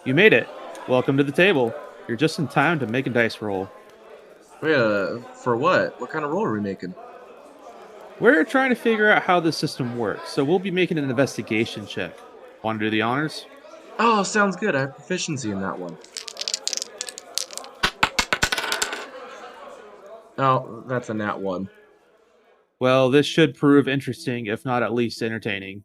You made it. Welcome to the table. You're just in time to make a dice roll. Wait, for what? What kind of roll are we making? We're trying to figure out how this system works, so we'll be making an investigation check. Want to do the honors? Oh, sounds good. I have proficiency in that one. Oh, that's a nat 1. Well, this should prove interesting, if not at least entertaining.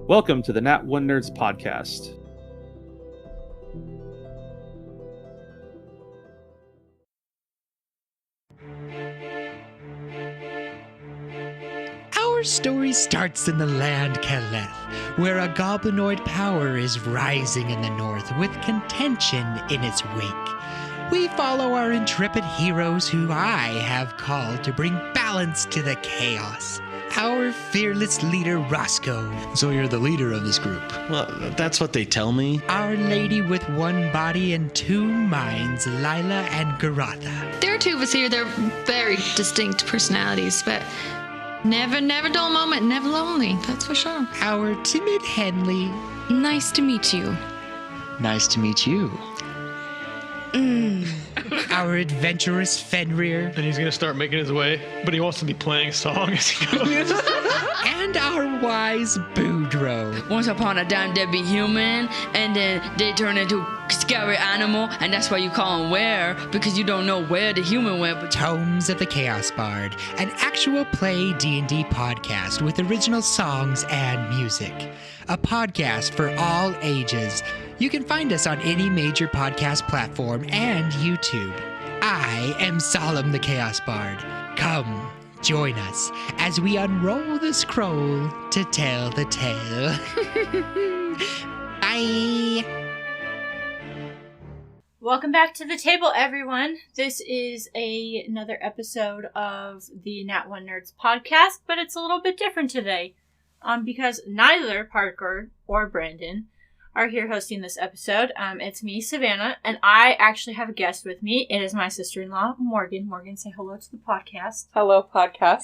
Welcome to the Nat One Nerds podcast. Our story starts in the land Kaleth, where a goblinoid power is rising in the north with contention in its wake. We follow our intrepid heroes who I have called to bring balance to the chaos. Our fearless leader, Roscoe. So you're the leader of this group? Well, that's what they tell me. Our lady with one body and two minds, Lila and Garatha. There are two of us here. They're very distinct personalities, but never dull moment, never lonely. That's for sure. Our timid Henley. Nice to meet you. Nice to meet you. Our adventurous Fenrir. And he's gonna start making his way, but he wants to be playing a song as he goes. And our wise Boudreaux. Once upon a time, they'd be human, and then they turn into scary animal, and that's why you call them where, because you don't know where the human went. But Tomes of the Chaos Bard, an actual play D&D podcast with original songs and music. A podcast for all ages. You can find us on any major podcast platform and YouTube. I am Solemn the Chaos Bard. Come, join us as we unroll the scroll to tell the tale. Bye! Welcome back to the table, everyone. This is another episode of the Nat One Nerds podcast, but it's a little bit different today because neither Parker or Brandon are here hosting this episode. It's me, Savannah, and I actually have a guest with me. It is my sister-in-law, Morgan. Morgan, say hello to the podcast. Hello, podcast.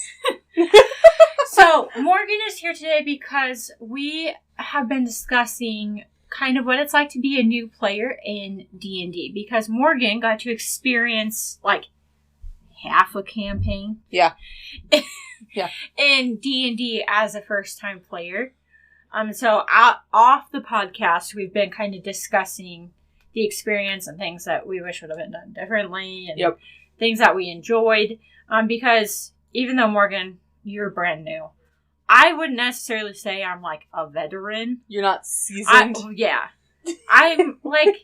So, Morgan is here today because we have been discussing kind of what it's like to be a new player in D&D, because Morgan got to experience, like, half a campaign. Yeah. Yeah. In D&D as a first-time player. So off the podcast, we've been kind of discussing the experience and things that we wish would have been done differently and things that we enjoyed. Because even though, Morgan, you're brand new, I wouldn't necessarily say I'm like a veteran. You're not seasoned. I'm like,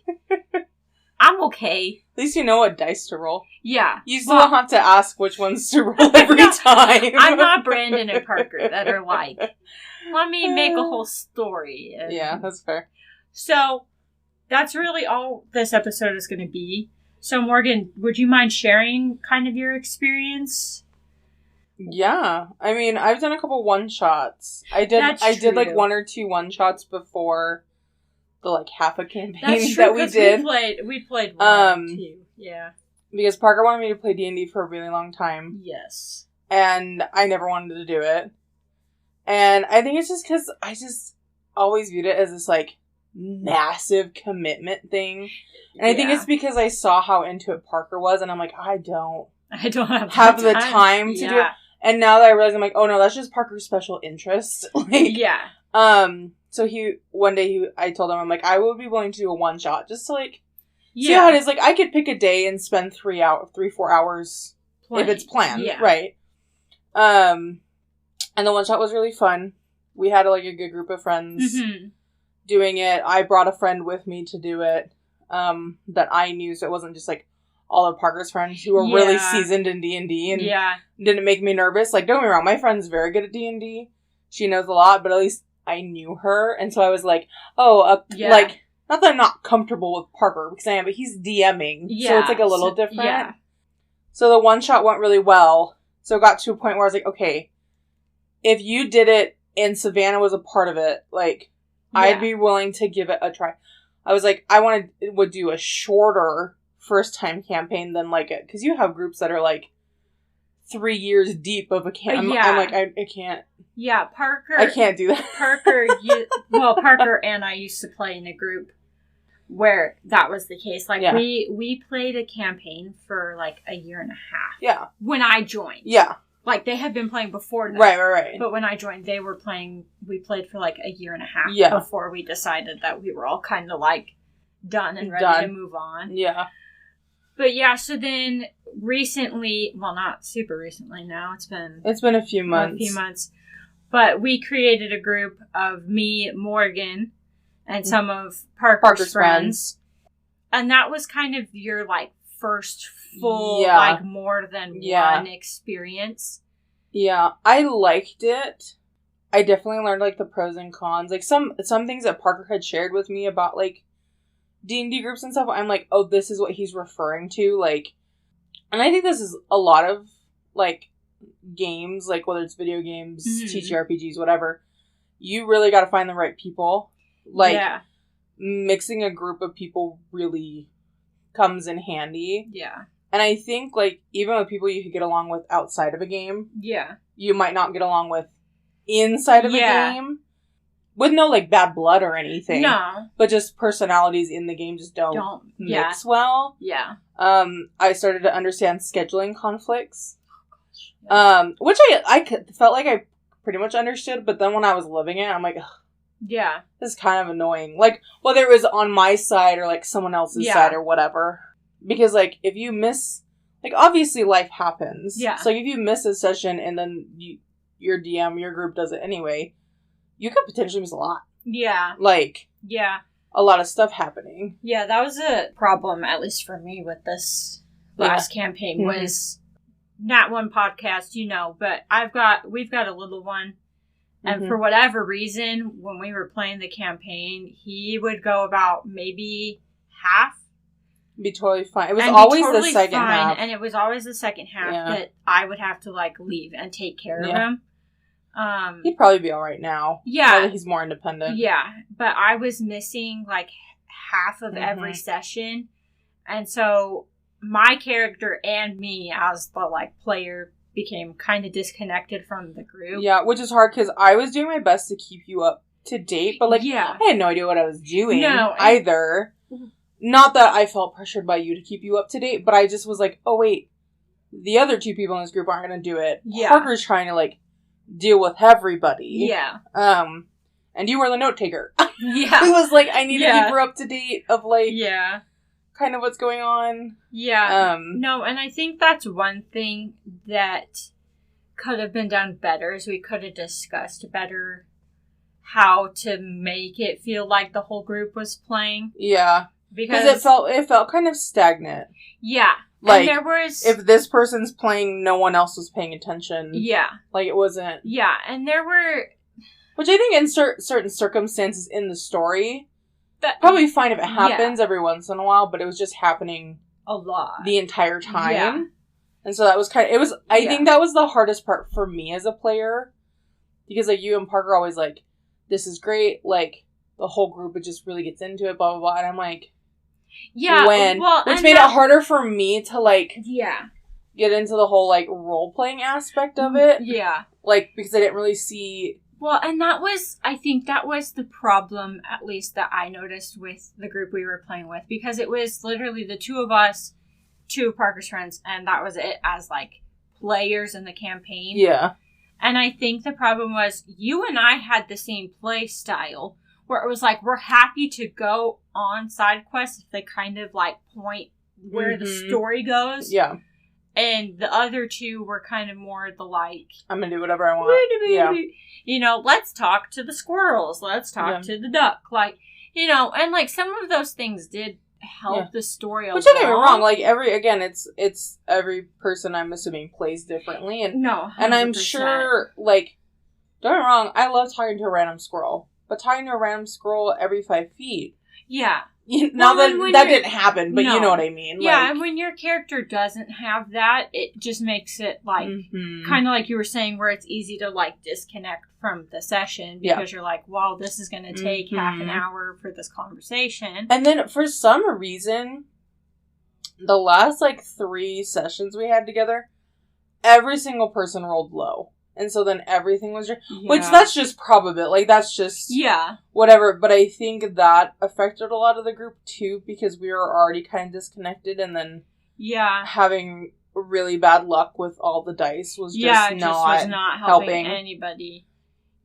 I'm okay. At least you know what dice to roll. Yeah. You still don't have to ask which ones to roll every time. I'm not Brandon and Parker that are like, let me make a whole story. Yeah, that's fair. So, that's really all this episode is going to be. So, Morgan, would you mind sharing kind of your experience? Yeah. I mean, I've done a couple one-shots. I did like one or two one-shots before the like half a campaign that we did. We played one too. Yeah. Because Parker wanted me to play D&D for a really long time. Yes. And I never wanted to do it. And I think it's just because I just always viewed it as this, like, massive commitment thing. And I think it's because I saw how into it Parker was, and I'm like, I don't have the time to do it. And now that I realize, I'm like, oh no, that's just Parker's special interest. Like, so I told him, I'm like, I would be willing to do a one-shot, just to, like, see how it is. Like, I could pick a day and spend 3-4 hours if it's planned, right? And the one shot was really fun. We had like a good group of friends doing it. I brought a friend with me to do it that I knew, so it wasn't just like all of Parker's friends who were really seasoned in D&D and didn't make me nervous. Like, don't get me wrong, my friend's very good at D&D. She knows a lot, but at least I knew her, and so I was like, like, not that I'm not comfortable with Parker, because I am, but he's DMing, so it's like a little different. Yeah. So the one shot went really well. So it got to a point where I was like, okay, if you did it and Savannah was a part of it, like, I'd be willing to give it a try. I was like, would do a shorter first time campaign than like it, because you have groups that are like 3 years deep of a camp. Yeah. I'm like, I can't. Yeah, Parker. I can't do that. Parker and I used to play in a group where that was the case. Like, Yeah. we played a campaign for, like, a year and a half. Yeah. When I joined. Yeah. Like, they had been playing before that. Right. But when I joined, we played for, like, a year and a half Yeah. before we decided that we were all kind of, like, done and ready to move on. Yeah. But yeah, so then recently, well, not super recently now, it's been a few months. But we created a group of me, Morgan, and some of Parker's friends. And that was kind of your, like, first full, like, more than one experience. Yeah, I liked it. I definitely learned, like, the pros and cons. Like, some things that Parker had shared with me about, like, D&D groups and stuff, I'm like, oh, this is what he's referring to, like, and I think this is a lot of, like, games, like, whether it's video games, TTRPGs, whatever, you really gotta find the right people. Like, mixing a group of people really comes in handy. Yeah. And I think, like, even with people you could get along with outside of a game, you might not get along with inside of a game. With no, like, bad blood or anything. No. But just personalities in the game just don't mix well. Yeah. I started to understand scheduling conflicts. Which I felt like I pretty much understood, but then when I was living it, I'm like, ugh, this is kind of annoying. Like, whether it was on my side or, like, someone else's side or whatever. Because, like, if you miss... Like, obviously life happens. Yeah. So, if you miss a session and then your DM, your group does it anyway... You could potentially miss a lot. Yeah. Like, a lot of stuff happening. Yeah, that was a problem, at least for me, with this last campaign, was not one podcast, you know, but we've got a little one, and for whatever reason, when we were playing the campaign, he would go about maybe half. Be totally fine. It was always totally the second half. And it was always the second half that I would have to, like, leave and take care of him. He'd probably be all right now. Yeah. He's more independent. Yeah. But I was missing, like, half of every session. And so my character and me as the, like, player became kind of disconnected from the group. Yeah, which is hard because I was doing my best to keep you up to date. But, like, I had no idea what I was doing either. Not that I felt pressured by you to keep you up to date, but I just was like, oh, wait. The other two people in this group aren't going to do it. Yeah. Parker's trying to, like, deal with everybody. Yeah. And you were the note taker. Yeah. It was like, I need to keep her up to date of, like, kind of what's going on. Yeah. No, and I think that's one thing that could have been done better, is we could have discussed better how to make it feel like the whole group was playing. Yeah. Because it felt kind of stagnant. Yeah. Like, and there was... if this person's playing, no one else was paying attention. Yeah. Like, it wasn't... Yeah, and there were... Which I think in certain circumstances in the story, probably fine if it happens every once in a while, but it was just happening... a lot. The entire time. Yeah. And so that was kind of... It was... I think that was the hardest part for me as a player. Because, like, you and Parker are always like, this is great, like, the whole group, it just really gets into it, blah, blah, blah, and I'm like... Yeah, which made it harder for me to, like, get into the whole, like, role-playing aspect of it. Yeah. Like, because I didn't really see... Well, and I think that was the problem, at least, that I noticed with the group we were playing with, because it was literally the two of us, two of Parker's friends, and that was it as, like, players in the campaign. Yeah. And I think the problem was, you and I had the same play style, where it was like, we're happy to go on side quests if they kind of, like, point where the story goes. Yeah. And the other two were kind of more the, like... I'm gonna do whatever I want. Yeah. You know, let's talk to the squirrels. Let's talk to the duck. Like, you know, and, like, some of those things did help the story along. Which don't get me wrong, like, it's every person, I'm assuming, plays differently. And, 100%. And I'm sure, like, don't get me wrong, I love talking to a random squirrel. But talking to a random squirrel every 5 feet. Yeah. Now that didn't happen, but you know what I mean. Yeah, like, and when your character doesn't have that, it just makes it, like, kind of like you were saying, where it's easy to, like, disconnect from the session. Because you're like, well, this is going to take half an hour for this conversation. And then, for some reason, the last, like, 3 sessions we had together, every single person rolled low. And so then everything was... Yeah. Which, that's just probability. Like, that's just... Yeah. Whatever. But I think that affected a lot of the group, too, because we were already kind of disconnected, and then... Yeah. Having really bad luck with all the dice was just was not helping anybody.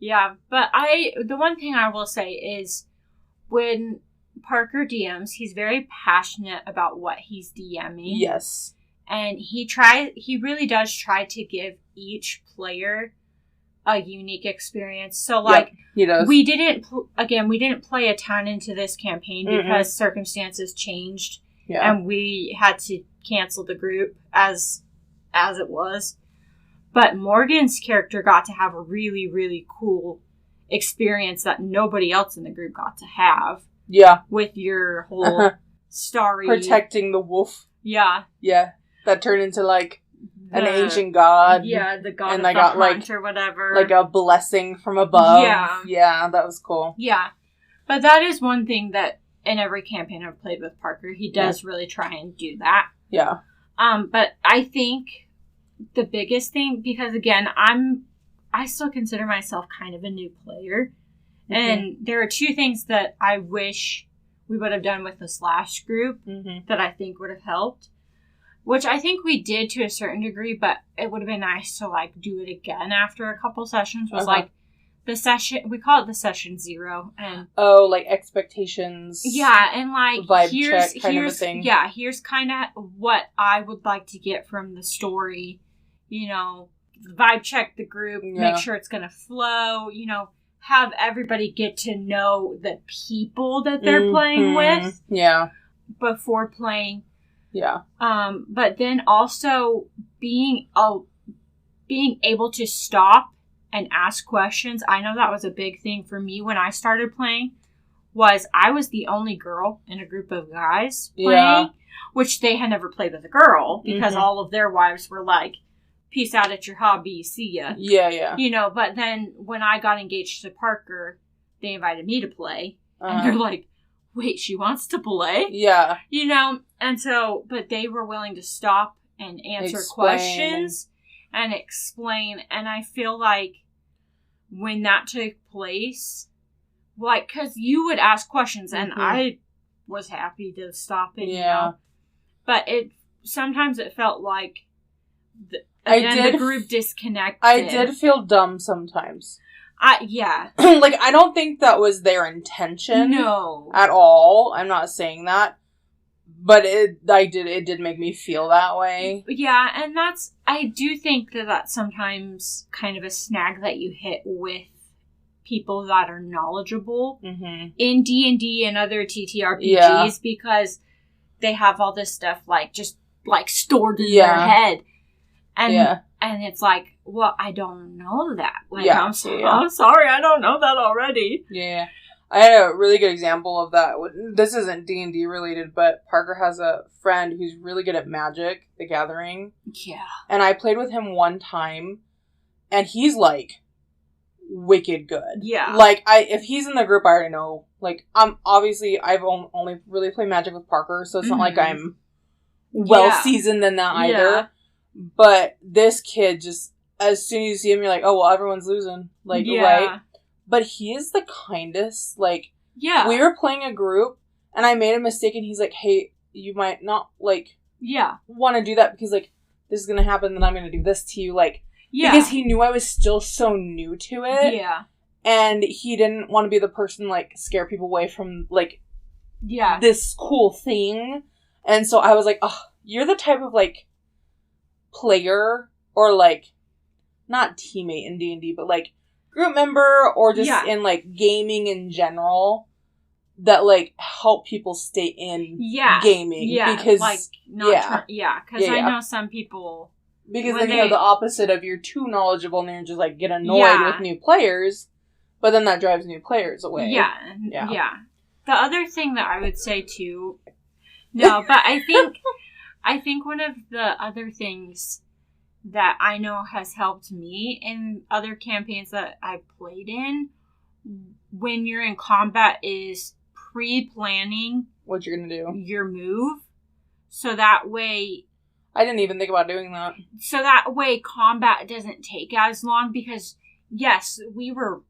Yeah, but the one thing I will say is when Parker DMs, he's very passionate about what he's DMing. Yes. And he really does try to give each player a unique experience. So, like, he does. We didn't play a ton into this campaign because circumstances changed. Yeah. And we had to cancel the group as it was. But Morgan's character got to have a really, really cool experience that nobody else in the group got to have. Yeah. With your whole starry... Protecting the wolf. Yeah. Yeah. That turned into, like, an ancient god. Yeah, the god and of I the got, hunt or whatever. Like a blessing from above. Yeah. Yeah, that was cool. Yeah. But that is one thing that in every campaign I've played with Parker, he does really try and do that. Yeah. But I think the biggest thing, because again, I still consider myself kind of a new player. Mm-hmm. And there are two things that I wish we would have done with the Slash group that I think would have helped. Which I think we did to a certain degree, but it would have been nice to, like, do it again after a couple sessions. Was like the session, we call it the session 0. And like expectations. Yeah, and like vibe check kind of a thing. Yeah, here's kind of what I would like to get from the story. You know, vibe check the group, make sure it's going to flow, you know, have everybody get to know the people that they're playing with. Yeah. Before playing. Yeah. But then also being able to stop and ask questions. I know that was a big thing for me when I started playing. Was I was the only girl in a group of guys playing, which they had never played with a girl because all of their wives were like, "Peace out at your hobby, see ya." Yeah, yeah. You know, but then when I got engaged to Parker, they invited me to play, and they're like, "Wait, she wants to play?" Yeah. You know, and so, but they were willing to stop and answer questions and explain. And I feel like when that took place, like, because you would ask questions and I was happy to stop it, you know. But sometimes it felt like the group disconnected. I did feel dumb sometimes. Yeah. Like, I don't think that was their intention. No. At all. I'm not saying that. But it did make me feel that way. Yeah, and I do think that that's sometimes kind of a snag that you hit with people that are knowledgeable in D&D and other TTRPGs because they have all this stuff, like, just, like, stored in their head. And it's like, well, I don't know that. Like, I'm sorry, I don't know that already. Yeah. I had a really good example of that. This isn't D&D related, but Parker has a friend who's really good at Magic, the Gathering. Yeah. And I played with him one time, and he's, like, wicked good. Yeah. Like, if he's in the group, I already know. Like, obviously, I've only really played Magic with Parker, so it's not like I'm well-seasoned in that either. Yeah. But this kid just, as soon as you see him, you're like, oh, well, everyone's losing. Like, right? But he is the kindest. Like, we were playing a group, and I made a mistake, and he's like, hey, you might not, like, want to do that because, like, this is going to happen, then I'm going to do this to you. Like, because he knew I was still so new to it. Yeah. And he didn't want to be the person, like, scare people away from, like, this cool thing. And so I was like, oh, you're the type of, like, player or, like, not teammate in D&D, but, like, group member or just in, like, gaming in general that, like, help people stay in gaming. Yeah. Because, like, not because I know some people... Because then you have the opposite of you're too knowledgeable and you're just, like, get annoyed with new players, but then that drives new players away. Yeah. The other thing that I would say, too... No, but I think one of the other things that I know has helped me in other campaigns that I've played in when you're in combat is pre-planning what you're going to do. Your move. So that way... I didn't even think about doing that. So that way combat doesn't take as long because, yes, we were,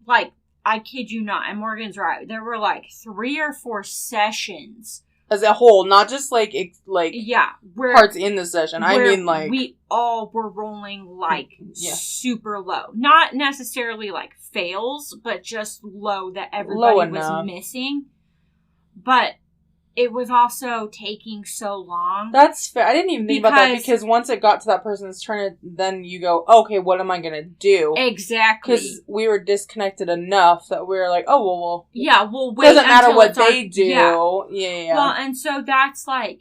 like, I kid you not, and Morgan's right, there were, like, 3 or 4 sessions. As a whole, not just, like yeah, parts in the session. I mean, like... we all were rolling, like, super low. Not necessarily, like, fails, but just low that everybody was missing. But... it was also taking so long. That's fair. I didn't even think about that because once it got to that person's turn, then you go, okay, what am I going to do? Exactly. Because we were disconnected enough that we were like, oh, well, yeah, we'll wait. Doesn't matter what they do. Yeah. Well, and so that's like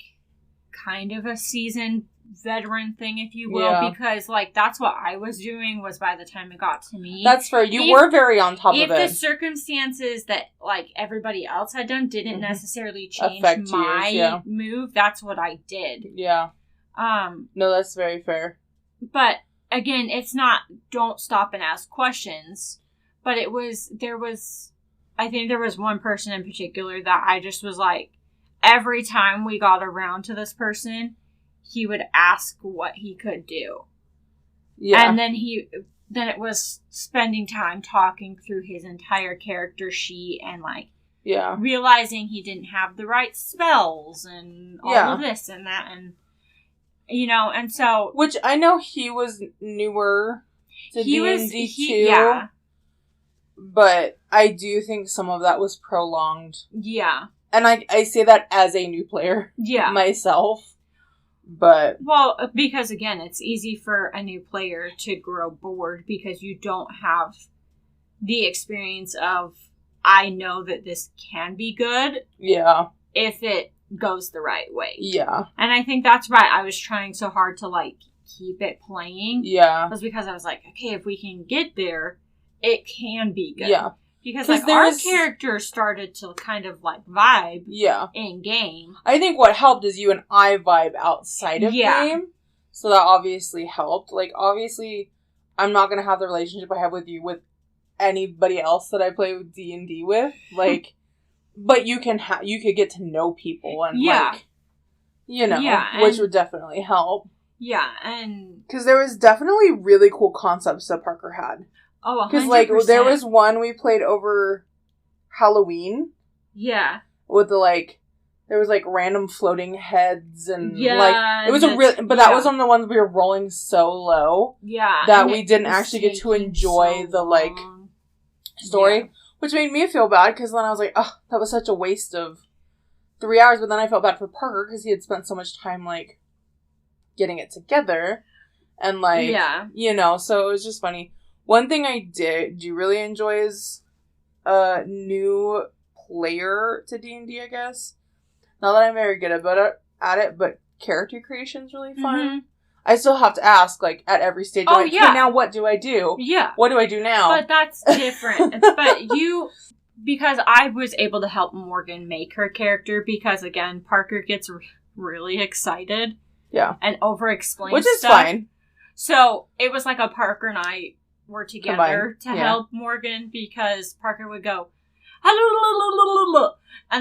kind of a seasoned veteran thing, if you will, because like that's what I was doing was by the time it got to me. That's fair. You were very on top of it. If the circumstances that like everybody else had done didn't necessarily change my move, that's what I did. Yeah. No, that's very fair. But again, it's not don't stop and ask questions, but I think there was one person in particular that I just was like, every time we got around to this person, he would ask what he could do. Yeah. And then it was spending time talking through his entire character sheet and like realizing he didn't have the right spells and all of this and that and and so which I know he was newer to D&D too. Yeah. But I do think some of that was prolonged. Yeah. And I say that as a new player myself. But well, because again, it's easy for a new player to grow bored because you don't have the experience of I know that this can be good. Yeah. If it goes the right way. Yeah. And I think that's why I was trying so hard to like keep it playing. Yeah. Was because I was like, okay, if we can get there, it can be good. Yeah. Because like our character started to kind of like vibe in game. I think what helped is you and I vibe outside of game. So that obviously helped. Like obviously I'm not going to have the relationship I have with you with anybody else that I play with D&D with. Like but you could get to know people and like which would definitely help. Yeah, and cuz there was definitely really cool concepts that Parker had. Oh, 100%. Because, like, there was one we played over Halloween. Yeah. With the, like, there was, like, random floating heads and, like, it was a real, but that was one of the ones we were rolling so low. Yeah. That we didn't actually get to enjoy the, like, story. Yeah. Which made me feel bad, because then I was like, oh, that was such a waste of 3 hours, but then I felt bad for Parker, because he had spent so much time, like, getting it together. And, like, so it was just funny. One thing I do really enjoy is a new player to D&D, I guess. Not that I'm very good at it, but character creation is really fun. Mm-hmm. I still have to ask, like, at every stage, hey, now what do I do? Yeah. What do I do now? But that's different. But because I was able to help Morgan make her character, because, again, Parker gets really excited. Yeah. And over-explains which is stuff. Fine. So, it was like a Parker and I were together to help Morgan, because Parker would go, and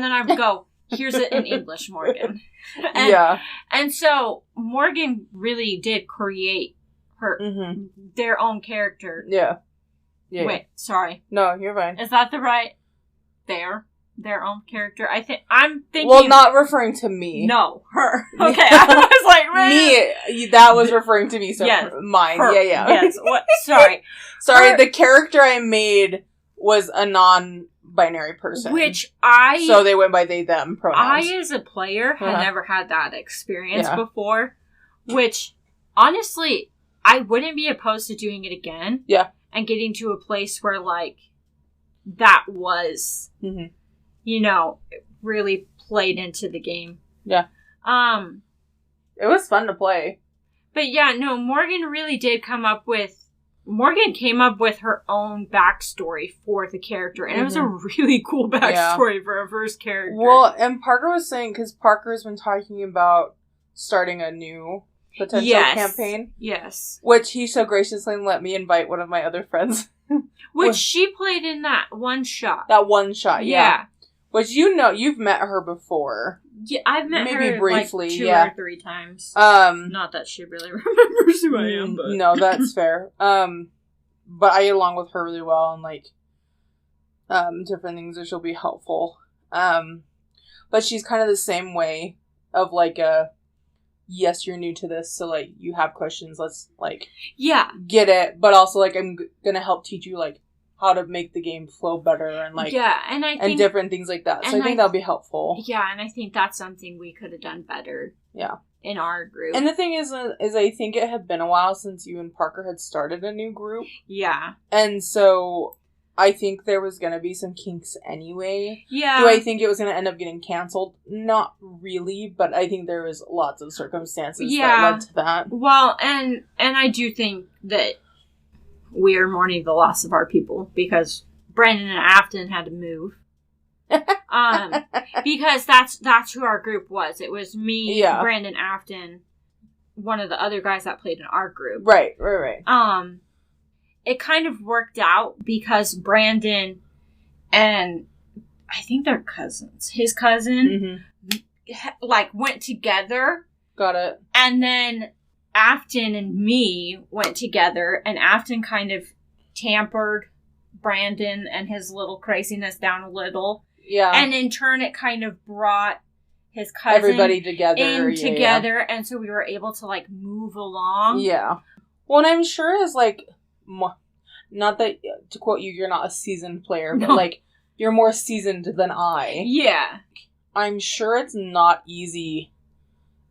then I would go, here's it in English, Morgan. And so Morgan really did create their own character. Yeah. Wait, sorry. No, you're fine. Is that the right? Their own character. I'm thinking. Well, not referring to me. No, her. Okay, I was like, me. That was referring to me. So mine. Her. Yeah. Yes. What? Sorry. Sorry. The character I made was a non-binary person, so they went by they them pronouns. I, as a player, had never had that experience before. Which, honestly, I wouldn't be opposed to doing it again. Yeah. And getting to a place where like that was. Mm-hmm. Really played into the game. Yeah. It was fun to play. But yeah, no, Morgan came up with her own backstory for the character, and it was a really cool backstory for her first character. Well, and Parker was saying, because Parker's been talking about starting a new potential campaign. Yes. Which he so graciously let me invite one of my other friends. Which she played in that one shot. That one shot, yeah. Which you've met her before. Yeah, I've met maybe her briefly, like 2 yeah. or 3 times. Not that she really remembers who I am, but no, that's fair. But I get along with her really well, and like different things that she'll be helpful. But she's kind of the same way of like yes, you're new to this, so like you have questions, let's like get it, but also like I'm gonna help teach you like how to make the game flow better and like and different things like that. So I think that'll be helpful. Yeah, and I think that's something we could have done better. Yeah. In our group. And the thing is I think it had been a while since you and Parker had started a new group. Yeah. And so I think there was going to be some kinks anyway. Yeah. Do I think it was going to end up getting canceled? Not really, but I think there was lots of circumstances that led to that. Well, and I do think that we are mourning the loss of our people because Brandon and Afton had to move. Because that's who our group was. It was me, Brandon Afton, one of the other guys that played in our group. Right. It kind of worked out because Brandon and I think they're cousins. His cousin like went together. Got it. And then Afton and me went together, and Afton kind of tampered Brandon and his little craziness down a little. Yeah. And in turn, it kind of brought his cousin everybody together. together, and so we were able to, like, move along. Yeah. Well, and I'm sure as, like, not that, to quote you, you're not a seasoned player, but, like, you're more seasoned than I. Yeah. I'm sure it's not easy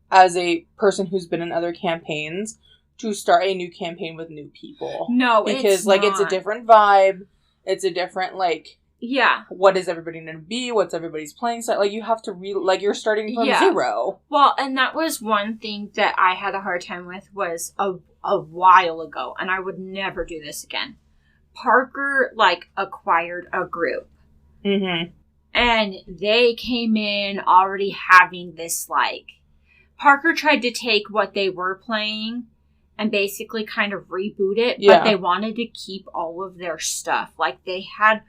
as a person who's been in other campaigns to start a new campaign with new people. No, because, like, it's a different vibe. It's a different, like... Yeah. What is everybody going to be? What's everybody's playing style? Like, you have to like, you're starting from zero. Well, and that was one thing that I had a hard time with was a while ago, and I would never do this again. Parker, like, acquired a group. Mm-hmm. And they came in already having this, like... Parker tried to take what they were playing and basically kind of reboot it, but they wanted to keep all of their stuff. Like, they had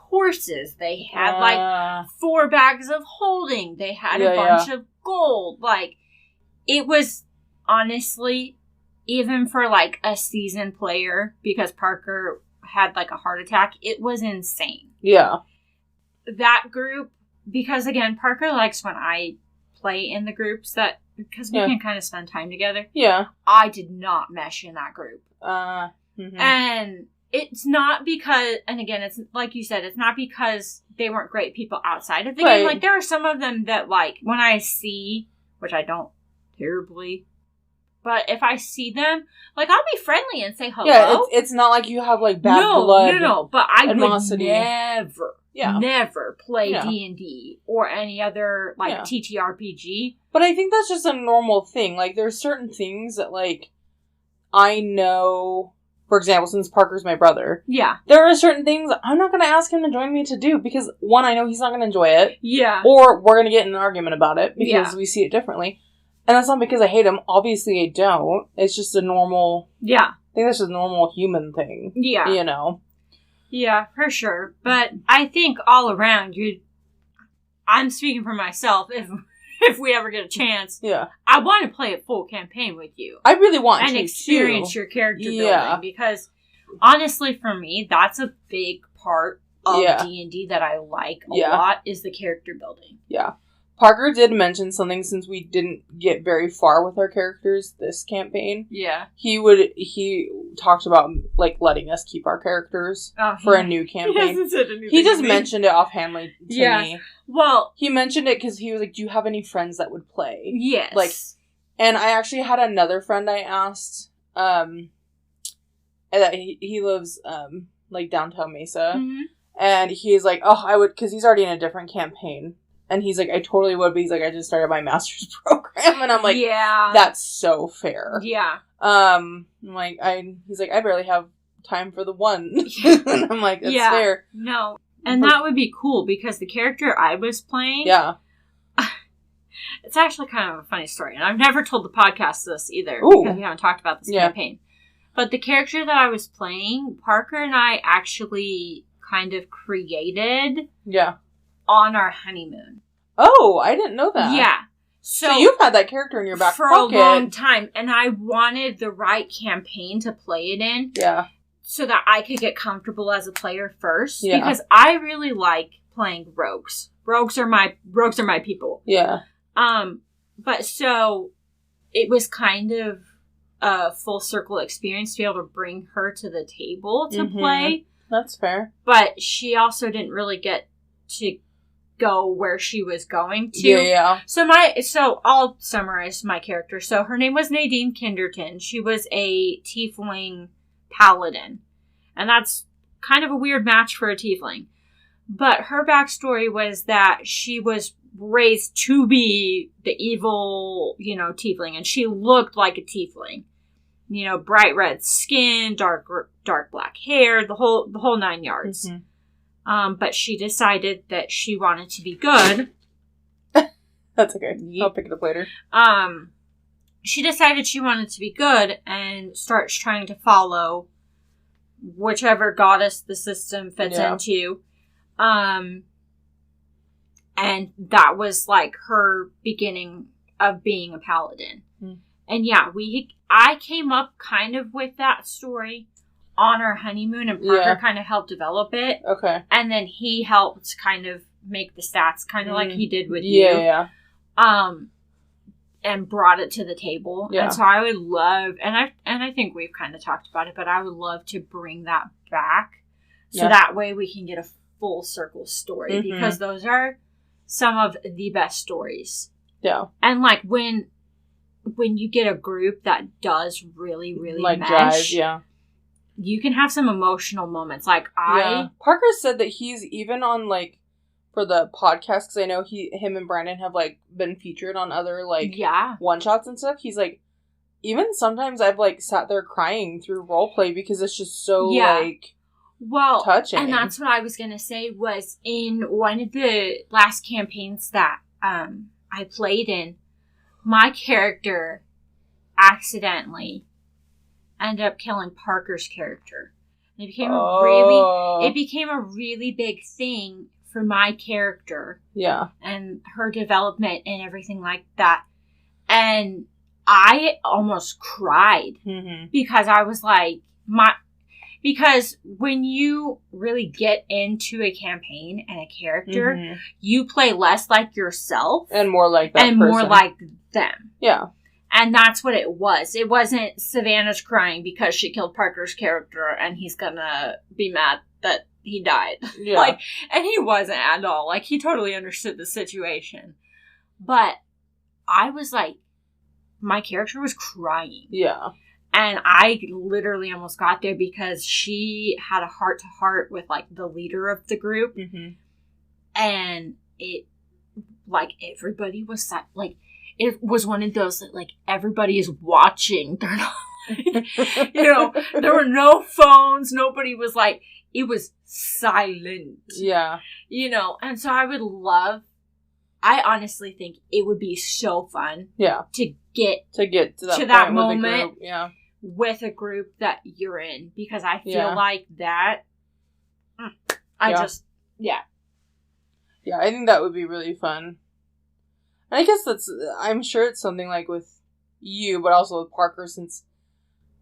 horses. They had, like, 4 bags of holding. They had a bunch of gold. Like, it was, honestly, even for, like, a seasoned player, because Parker had, like, a heart attack, it was insane. Yeah. That group, because, again, Parker likes when I play in the groups that, because we can kind of spend time together. Yeah. I did not mesh in that group. Mm-hmm. And... it's not because, and again, it's like you said, it's not because they weren't great people outside of the game. Like, there are some of them that, like, when I see, which I don't terribly, but if I see them, like, I'll be friendly and say hello. Yeah, it's not like you have, like, bad blood. No, but I animosity. would never play D&D or any other, like, TTRPG. But I think that's just a normal thing. Like, there's certain things that, like, I know... For example, since Parker's my brother, there are certain things I'm not going to ask him to join me to do because, one, I know he's not going to enjoy it. Yeah. Or we're going to get in an argument about it because we see it differently. And that's not because I hate him. Obviously, I don't. It's just a normal... I think that's just a normal human thing. Yeah. You know? Yeah, for sure. But I think all around, I'm speaking for myself, if we ever get a chance. Yeah. I want to play a full campaign with you. I really want to, and experience your character building. Because, honestly, for me, that's a big part of D&D that I like a lot, is the character building. Yeah. Parker did mention something since we didn't get very far with our characters this campaign. Yeah. He talked about, like, letting us keep our characters for a new campaign. He hasn't said anything. He just mentioned it offhandedly to me. Well, he mentioned it because he was like, do you have any friends that would play? Yes. Like, and I actually had another friend I asked, and that he lives, like, downtown Mesa. Mm-hmm. And he's like, oh, I would, because he's already in a different campaign. And he's like, I totally would, but he's like, I just started my master's program. And I'm like, that's so fair. Yeah. I'm like, he's like, I barely have time for the one. And I'm like, that's fair. No. And that would be cool, because the character I was playing... Yeah. It's actually kind of a funny story. And I've never told the podcast this either, because we haven't talked about this campaign. But the character that I was playing, Parker and I actually kind of created... Yeah. on our honeymoon. Oh, I didn't know that. Yeah. So you've had that character in your back for pocket. a long time, and I wanted the right campaign to play it in. Yeah. So that I could get comfortable as a player first. Yeah. Because I really like playing rogues. Rogues are my people. Yeah. But so it was kind of a full circle experience to be able to bring her to the table to play. That's fair. But she also didn't really get to go where she was going to. Yeah. So I'll summarize my character. So her name was Nadine Kinderton. She was a tiefling paladin. And that's kind of a weird match for a tiefling. But her backstory was that she was raised to be the evil, tiefling. And she looked like a tiefling. Bright red skin, dark black hair, the whole 9 yards. But she decided that she wanted to be good. That's okay. I'll pick it up later. She decided she wanted to be good and starts trying to follow whichever goddess the system fits into. And that was like her beginning of being a paladin. And yeah, I came up kind of with that story on our honeymoon, and Parker kind of helped develop it. Okay. And then he helped kind of make the stats, kind of like he did with you. Yeah. And brought it to the table. Yeah. And so I would love, and I think we've kind of talked about it, but I would love to bring that back. So that way we can get a full circle story, because those are some of the best stories. Yeah. And like when you get a group that does really, really like mesh, jive, you can have some emotional moments. Like Parker said that he's even on like for the podcast, because I know him and Brandon have like been featured on other like one shots and stuff. He's like, even sometimes I've like sat there crying through roleplay because it's just so like touching. And that's what I was gonna say was in one of the last campaigns that I played in, my character accidentally ended up killing Parker's character. And it became a really big thing for my character. Yeah. And her development and everything like that. And I almost cried because I was like, because when you really get into a campaign and a character, you play less like yourself and more like that and person. more like them. Yeah. And that's what it was. It wasn't Savannah's crying because she killed Parker's character and he's gonna be mad that he died. Yeah. And he wasn't at all. Like, he totally understood the situation. But I was like, my character was crying. Yeah. And I literally almost got there because she had a heart-to-heart with, like, the leader of the group. And it, like, everybody was, like, it was one of those that, like, everybody is watching. They're not, there were no phones. Nobody was, like, it was silent. Yeah. And so I honestly think it would be so fun. Yeah. To get to that moment. With a group that you're in, because I feel like that. I think that would be really fun. And I guess I'm sure it's something like with you, but also with Parker, since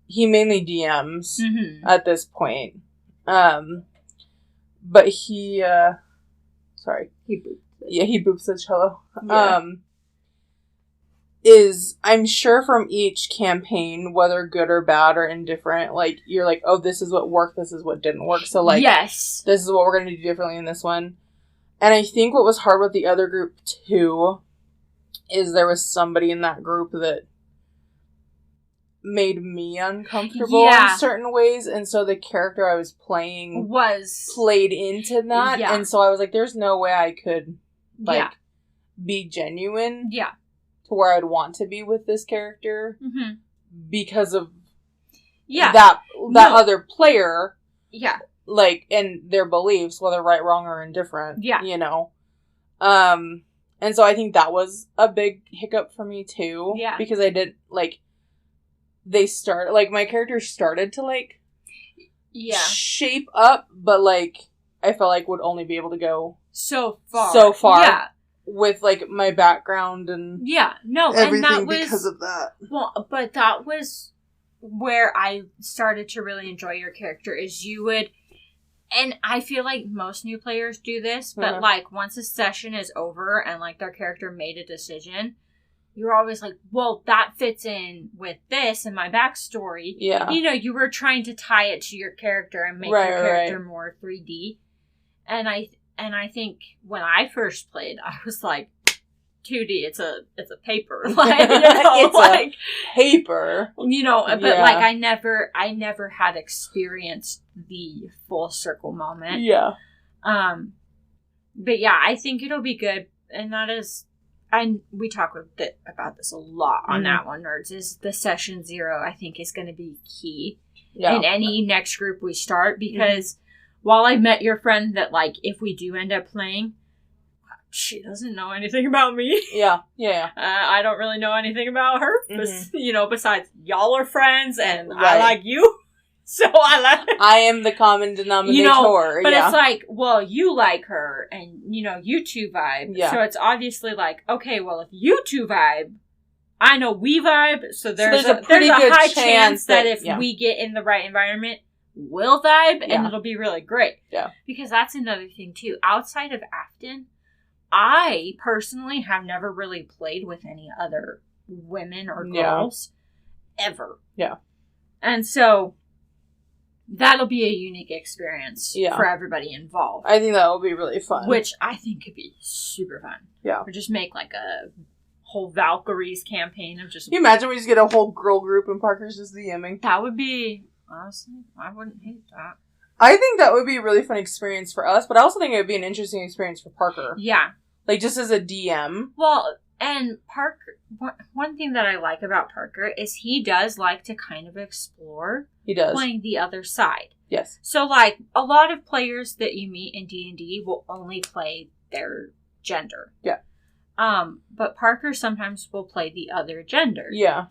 he mainly DMs at this point. But he boops the cello. I'm sure from each campaign, whether good or bad or indifferent, like, you're like, oh, this is what worked, this is what didn't work. So, like, this is what we're going to do differently in this one. And I think what was hard with the other group, too, is there was somebody in that group that made me uncomfortable in certain ways. And so the character I was playing played into that. Yeah. And so I was like, there's no way I could, like, be genuine. Yeah. To where I'd want to be with this character because of that other player, like, and their beliefs, whether right, wrong, or indifferent, and so I think that was a big hiccup for me too, because I did, like, my character started to, like, shape up, but, like, I felt like would only be able to go so far. Yeah. With, like, my background and everything and that was, because of that. Well, but that was where I started to really enjoy your character, is you would... And I feel like most new players do this, but, like, once a session is over and, like, their character made a decision, you're always like, well, that fits in with this and my backstory. Yeah. You know, you were trying to tie it to your character and make your character more 3D. And I think when I first played, I was like, 2D, it's a paper. Like, you know, it's like a paper. You know, but like I never had experienced the full circle moment. Yeah. But yeah, I think it'll be good. And that is, we talk about this a lot on That One Nerds, is the session 0, I think, is going to be key in any next group we start, because while I met your friend that, like, if we do end up playing, she doesn't know anything about me. Yeah. I don't really know anything about her, you know, besides y'all are friends and I like you. So I am the common denominator. You know, but it's like, well, you like her and, you know, you two vibe. Yeah. So it's obviously like, okay, well, if you two vibe, I know we vibe. So there's a pretty good high chance that if we get in the right environment, we'll vibe and it'll be really great. Yeah. Because that's another thing too. Outside of Afton, I personally have never really played with any other women or girls ever. Yeah. And so that'll be a unique experience for everybody involved. I think that will be really fun. Which I think could be super fun. Yeah. Or just make like a whole Valkyries campaign of just... Can you imagine we just get a whole girl group and Parker's just DMing? That would be... Honestly, I wouldn't hate that. I think that would be a really fun experience for us, but I also think it would be an interesting experience for Parker. Yeah. Like, just as a DM. Well, and Parker... One thing that I like about Parker is he does like to kind of explore playing the other side. Yes. So, like, a lot of players that you meet in D&D will only play their gender. Yeah. But Parker sometimes will play the other gender. Yeah.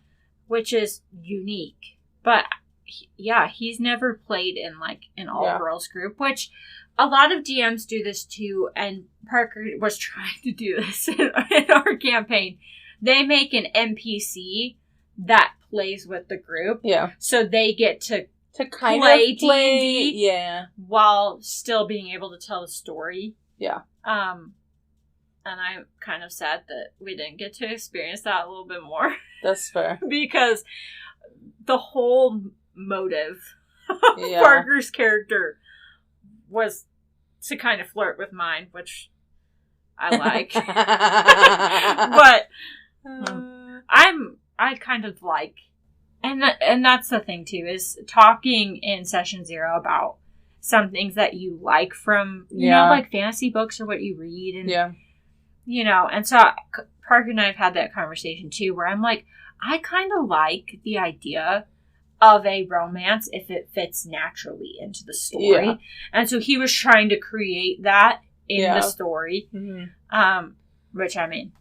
Which is unique. But, he's never played in, like, an all-girls group, which a lot of DMs do this, too, and Parker was trying to do this in our campaign. They make an NPC that plays with the group. Yeah. So they get to kind play of play D&D while still being able to tell the story. Yeah. And I'm kind of sad that we didn't get to experience that a little bit more. That's fair. Because the whole motive of Parker's character was to kind of flirt with mine, which I like. But I kind of like, and that's the thing too, is talking in session 0 about some things that you like from, you know, like fantasy books or what you read, and you know, and so Parker and I have had that conversation too, where I'm like, I kind of like the idea of a romance if it fits naturally into the story, and so he was trying to create that in the story, which, I mean,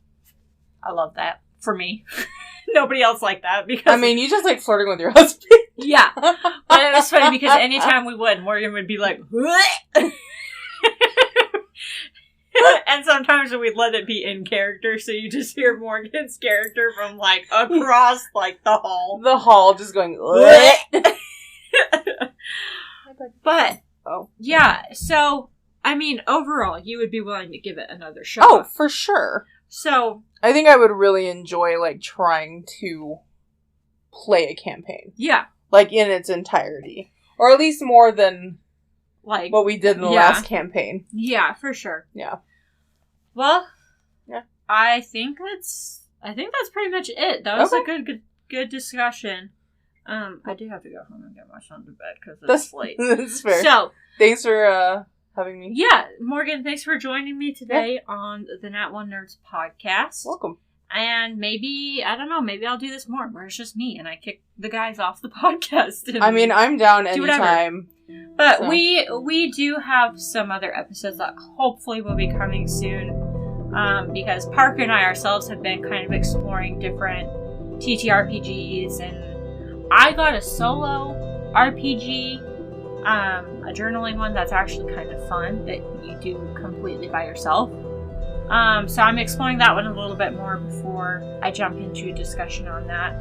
I love that for me. Nobody else like that, because... I mean, you just like flirting with your husband. Yeah. But it was funny because anytime we would, Morgan would be like, what? And sometimes we'd let it be in character, so you just hear Morgan's character from, like, across, like, the hall. The hall just going, what? But, yeah, so, I mean, overall, you would be willing to give it another shot. Oh, for sure. So... I think I would really enjoy, like, trying to play a campaign. Yeah. Like, in its entirety. Or at least more than, like, what we did in the last campaign. Yeah, for sure. Yeah. Well, I think that's pretty much it. That was a good discussion. I do have to go home and get my son to bed because it's late. That's fair. So, thanks for having me. Yeah, Morgan, thanks for joining me today on the Nat One Nerds podcast. Welcome. And maybe, I don't know, maybe I'll do this more where it's just me and I kick the guys off the podcast. I mean, I'm down anytime. But we do have some other episodes that hopefully will be coming soon. Because Parker and I ourselves have been kind of exploring different TTRPGs, and I got a solo RPG a journaling one that's actually kind of fun that you do completely by yourself. So I'm exploring that one a little bit more before I jump into a discussion on that.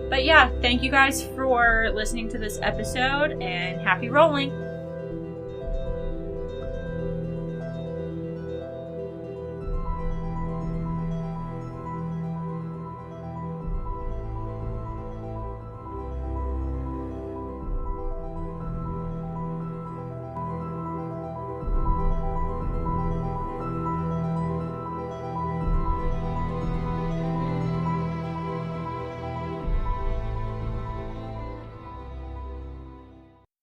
But yeah, thank you guys for listening to this episode, and happy rolling!